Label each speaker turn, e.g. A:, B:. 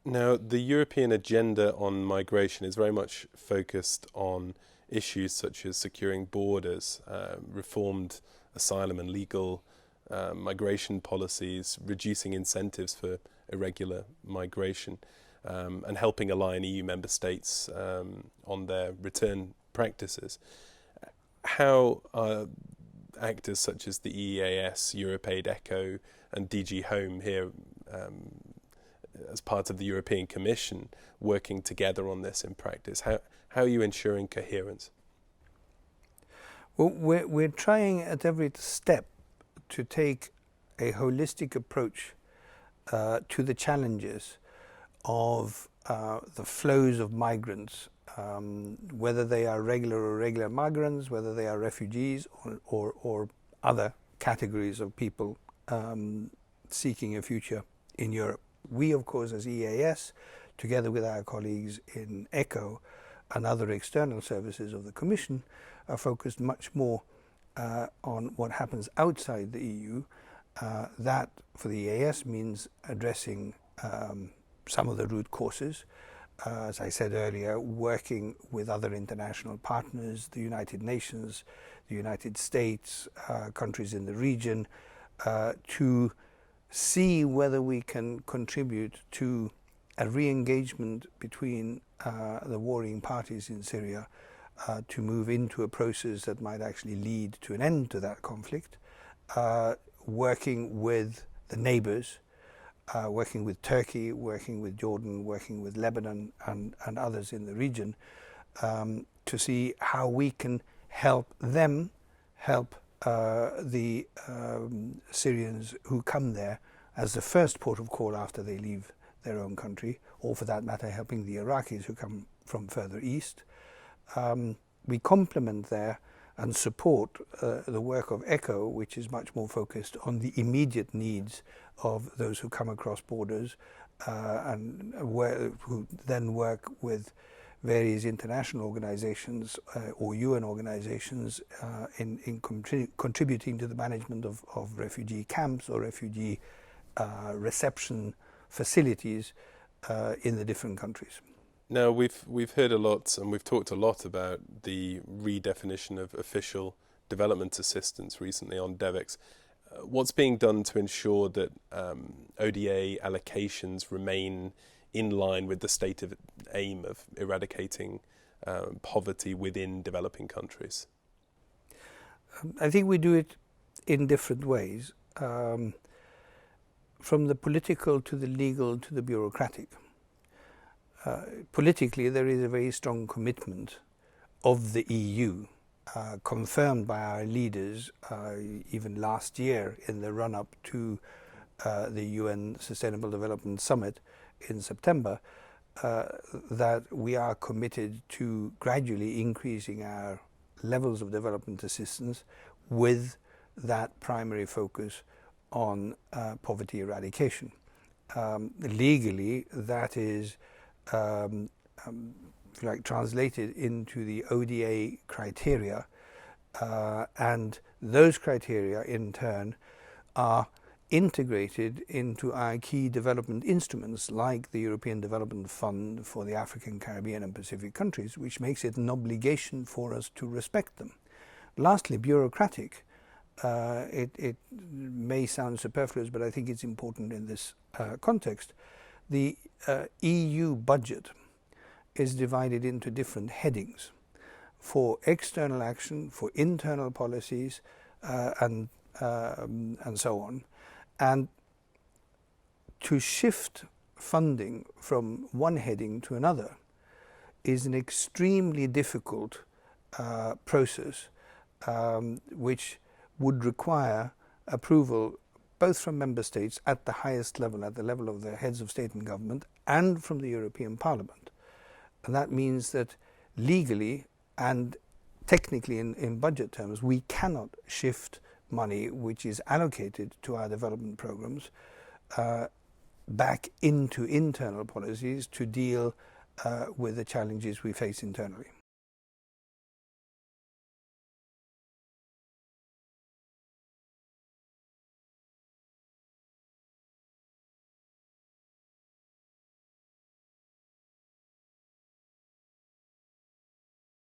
A: Now, the European agenda on migration is very much focused on issues such as securing borders, reformed asylum and legal migration policies, reducing incentives for irregular migration, and helping align EU member states on their return practices. How are actors such as the EEAS, Europaid, ECHO, and DG Home here, as part of the European Commission, working together on this in practice? How are you ensuring coherence?
B: Well, we're trying at every step to take a holistic approach to the challenges of the flows of migrants, whether they are regular or irregular migrants, whether they are refugees or other categories of people seeking a future in Europe. We, of course, as EAS, together with our colleagues in ECHO and other external services of the Commission, are focused much more on what happens outside the EU. That, for the EAS, means addressing some of the root causes. As I said earlier, working with other international partners, the United Nations, the United States, countries in the region, to see whether we can contribute to a re-engagement between the warring parties in Syria to move into a process that might actually lead to an end to that conflict, working with the neighbors, working with Turkey, working with Jordan, working with Lebanon and others in the region, to see how we can help them help the Syrians who come there as the first port of call after they leave their own country, or for that matter helping the Iraqis who come from further east. We complement there and support the work of ECHO, which is much more focused on the immediate needs of those who come across borders, and who then work with various international organizations or UN organizations in contributing to the management of refugee camps or refugee reception facilities in the different countries.
A: Now, we've heard a lot and we've talked a lot about the redefinition of official development assistance recently on DevEx. What's being done to ensure that ODA allocations remain in line with the stated aim of eradicating poverty within developing countries?
B: I think we do it in different ways, from the political to the legal to the bureaucratic. Politically, there is a very strong commitment of the EU, confirmed by our leaders even last year in the run-up to the UN Sustainable Development Summit in September, that we are committed to gradually increasing our levels of development assistance with that primary focus on poverty eradication. Legally, that is translated into the ODA criteria, and those criteria in turn are integrated into our key development instruments like the European Development Fund for the African, Caribbean and Pacific countries, which makes it an obligation for us to respect them. Lastly, bureaucratic. It may sound superfluous, but I think it's important in this context. The EU budget is divided into different headings for external action, for internal policies, and so on. And to shift funding from one heading to another is an extremely difficult process, which would require approval both from member states at the highest level, at the level of the heads of state and government, and from the European Parliament. And that means that legally and technically in budget terms, we cannot shift money which is allocated to our development programs back into internal policies to deal with the challenges we face internally.